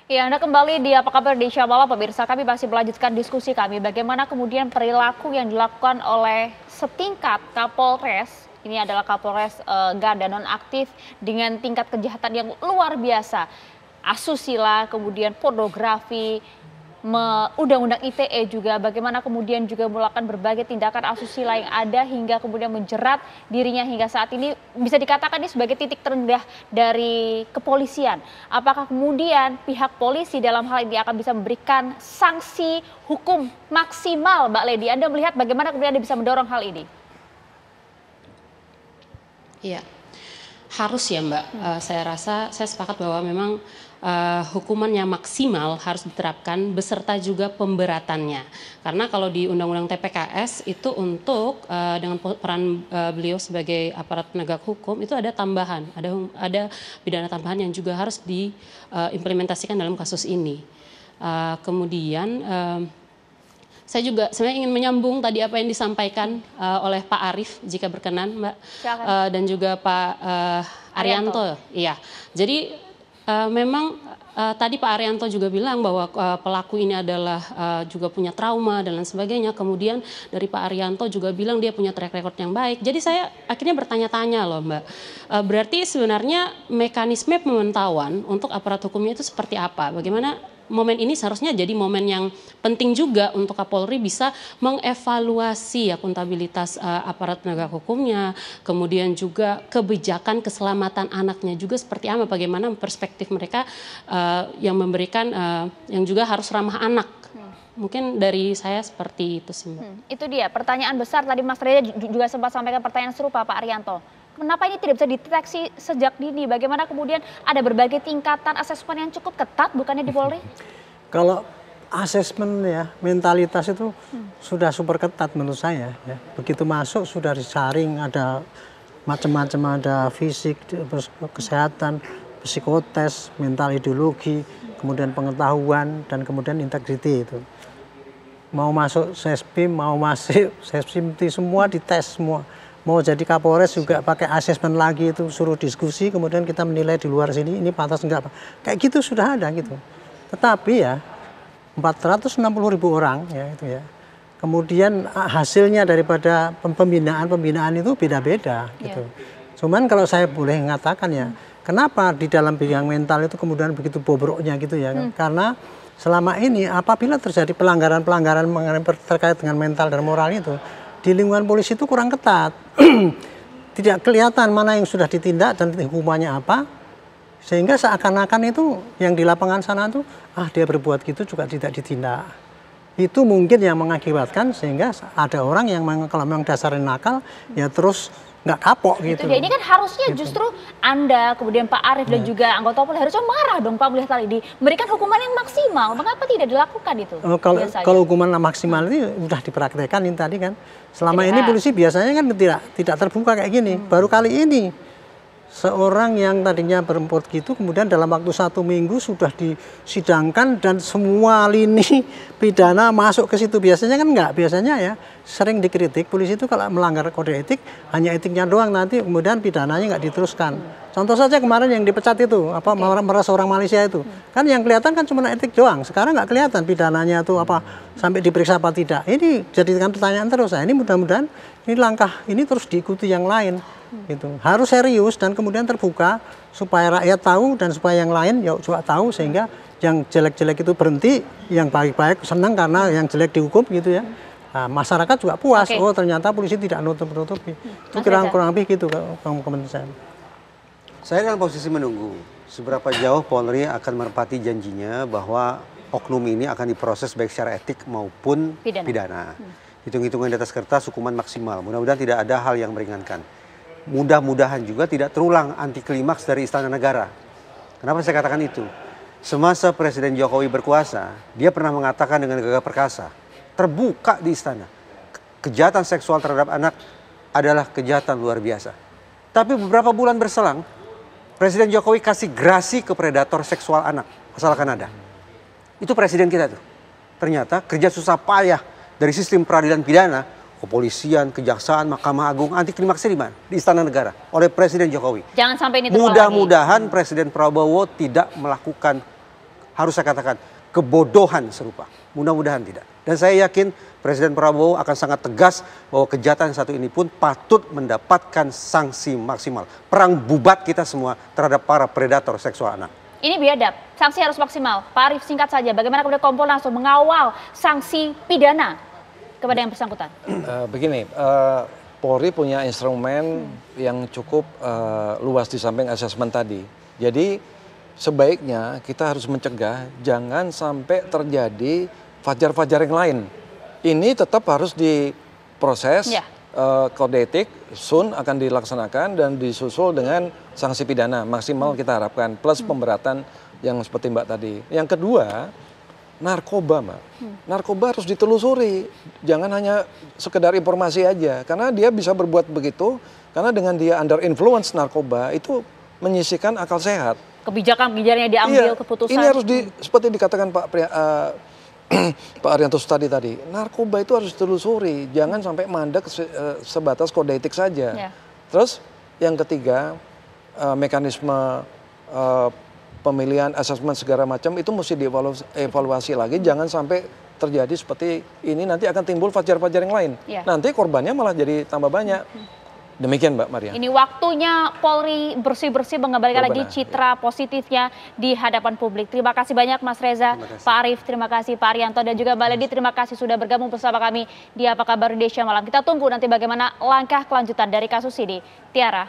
Ya, Anda kembali di Apa Kabar di Syabala, pemirsa. Kami masih melanjutkan diskusi kami bagaimana kemudian perilaku yang dilakukan oleh setingkat Kapolres, ini adalah Kapolres Garda nonaktif dengan tingkat kejahatan yang luar biasa. Asusila, kemudian pornografi, Undang-Undang ITE juga, bagaimana kemudian juga melakukan berbagai tindakan asusila yang ada hingga kemudian menjerat dirinya hingga saat ini bisa dikatakan ini sebagai titik terendah dari kepolisian. Apakah kemudian pihak polisi dalam hal ini akan bisa memberikan sanksi hukum maksimal, Mbak Lady? Anda melihat bagaimana kemudian Anda bisa mendorong hal ini? Iya, harus ya Mbak. Saya rasa saya sepakat bahwa memang hukuman yang maksimal harus diterapkan beserta juga pemberatannya. Karena kalau di Undang-Undang TPKS itu untuk dengan peran beliau sebagai aparat penegak hukum itu ada tambahan, ada pidana tambahan yang juga harus diimplementasikan dalam kasus ini. Kemudian saya juga sebenarnya ingin menyambung tadi apa yang disampaikan oleh Pak Arief jika berkenan Mbak, dan juga Pak Arianto. Iya, jadi memang tadi Pak Arianto juga bilang bahwa pelaku ini adalah juga punya trauma dan lain sebagainya. Kemudian dari Pak Arianto juga bilang dia punya track record yang baik. Jadi saya akhirnya bertanya-tanya loh Mbak. Berarti sebenarnya mekanisme pemantauan untuk aparat hukumnya itu seperti apa? Bagaimana momen ini seharusnya jadi momen yang penting juga untuk Kapolri bisa mengevaluasi akuntabilitas aparat penegak hukumnya, kemudian juga kebijakan keselamatan anaknya juga seperti apa, bagaimana perspektif mereka yang memberikan yang juga harus ramah anak. Mungkin dari saya seperti itu sih Mbak. Itu dia pertanyaan besar tadi Mas Reza juga sempat sampaikan pertanyaan serupa Pak Arianto. Kenapa ini tidak bisa dideteksi sejak dini? Bagaimana kemudian ada berbagai tingkatan asesmen yang cukup ketat bukannya di Polri? Kalau asesmen ya, mentalitas itu sudah super ketat menurut saya. Ya. Begitu masuk sudah disaring, ada macam-macam, ada fisik, kesehatan, psikotes, mental ideologi, kemudian pengetahuan, dan kemudian integriti itu. Mau masuk Sespim, mau masuk Sespim, semua dites semua. Mau jadi Kapolres juga pakai asesmen lagi itu, suruh diskusi, kemudian kita menilai di luar sini ini pantas enggak. Kayak gitu sudah ada gitu. Tetapi ya 460.000 orang ya itu ya. Kemudian hasilnya daripada pembinaan itu beda-beda gitu. Cuman kalau saya boleh mengatakan ya, kenapa di dalam bidang mental itu kemudian begitu bobroknya gitu ya. Karena selama ini apabila terjadi pelanggaran-pelanggaran terkait dengan mental dan moral itu, di lingkungan polisi itu kurang ketat. Tidak kelihatan mana yang sudah ditindak dan hukumannya apa. Sehingga seakan-akan itu yang di lapangan sana itu, dia berbuat gitu juga tidak ditindak. Itu mungkin yang mengakibatkan sehingga ada orang yang kalau memang dasarnya nakal, ya terus nggak kapok gitu. Dia. Ini kan harusnya justru Anda, kemudian Pak Arief dan juga anggota Polri harusnya marah dong Pak melihat hal ini. Berikan hukuman yang maksimal, mengapa tidak dilakukan itu? Kalau hukuman maksimal itu sudah dipraktekkan ini tadi kan. Selama ini polisi biasanya kan tidak terbuka kayak gini. Baru kali ini seorang yang tadinya beremput gitu kemudian dalam waktu 1 minggu sudah disidangkan dan semua lini pidana masuk ke situ. Biasanya kan enggak, biasanya ya sering dikritik polisi itu kalau melanggar kode etik hanya etiknya doang, nanti kemudian pidananya nggak diteruskan. Contoh saja kemarin yang dipecat itu meras orang Malaysia itu kan yang kelihatan kan cuma etik doang, sekarang nggak kelihatan pidananya itu apa sampai diperiksa apa tidak. Ini jadikan pertanyaan terus. Ini mudah-mudahan ini langkah ini terus diikuti yang lain. Gitu. Harus serius dan kemudian terbuka supaya rakyat tahu dan supaya yang lain ya juga tahu sehingga yang jelek-jelek itu berhenti, yang baik-baik senang karena yang jelek dihukum gitu ya. Nah, masyarakat juga puas. Oh ternyata polisi tidak nutup-nutupi. Itu kurang lebih gitu komentar saya. Saya dalam posisi menunggu seberapa jauh Polri akan menepati janjinya bahwa oknum ini akan diproses baik secara etik maupun pidana. Hitung-hitungan di atas kertas hukuman maksimal. Mudah-mudahan tidak ada hal yang meringankan. Mudah-mudahan juga tidak terulang anti klimaks dari Istana Negara. Kenapa saya katakan itu? Semasa Presiden Jokowi berkuasa, dia pernah mengatakan dengan gagah perkasa, terbuka di istana, kejahatan seksual terhadap anak adalah kejahatan luar biasa. Tapi beberapa bulan berselang, Presiden Jokowi kasih grasi ke predator seksual anak asal Kanada. Itu presiden kita tuh. Ternyata kerja susah payah dari sistem peradilan pidana, kepolisian, kejaksaan, Mahkamah Agung, anti klimaksnya di mana? Di Istana Negara oleh Presiden Jokowi. Jangan sampai ini terulang Mudah-mudahan Presiden Prabowo tidak melakukan harus saya katakan kebodohan serupa. Mudah-mudahan tidak. Dan saya yakin Presiden Prabowo akan sangat tegas bahwa kejahatan satu ini pun patut mendapatkan sanksi maksimal. Perang bubat kita semua terhadap para predator seksual anak. Ini biadab, sanksi harus maksimal. Pak Arief, singkat saja, bagaimana kemudian Kompolnas mengawal sanksi pidana kepada yang bersangkutan? Begini, Polri punya instrumen yang cukup luas di samping asesmen tadi. Jadi sebaiknya kita harus mencegah jangan sampai terjadi fajar-fajar yang lain. Ini tetap harus diproses, kode etik, SUN akan dilaksanakan dan disusul dengan sanksi pidana maksimal kita harapkan, plus pemberatan yang seperti Mbak tadi. Yang kedua, narkoba Mbak. Narkoba harus ditelusuri, jangan hanya sekedar informasi aja, karena dia bisa berbuat begitu, karena dengan dia under influence narkoba itu menyisihkan akal sehat. Kebijakan-kebijakannya diambil, keputusan. Ini harus seperti dikatakan Pak Arianto tadi, narkoba itu harus ditelusuri, jangan sampai mandek sebatas kode etik saja. Terus yang ketiga, mekanisme pemilihan, asesmen segala macam itu mesti dievaluasi lagi, jangan sampai terjadi seperti ini, nanti akan timbul fajar-fajar yang lain. Nanti korbannya malah jadi tambah banyak. Demikian Mbak Maria. Ini waktunya Polri bersih-bersih mengembalikan lagi citra positifnya di hadapan publik. Terima kasih banyak Mas Reza, Pak Arief, terima kasih Pak Arianto, dan juga Mbak Ledi, terima kasih sudah bergabung bersama kami di Apa Kabar Indonesia Malam. Kita tunggu nanti bagaimana langkah kelanjutan dari kasus ini. Tiara.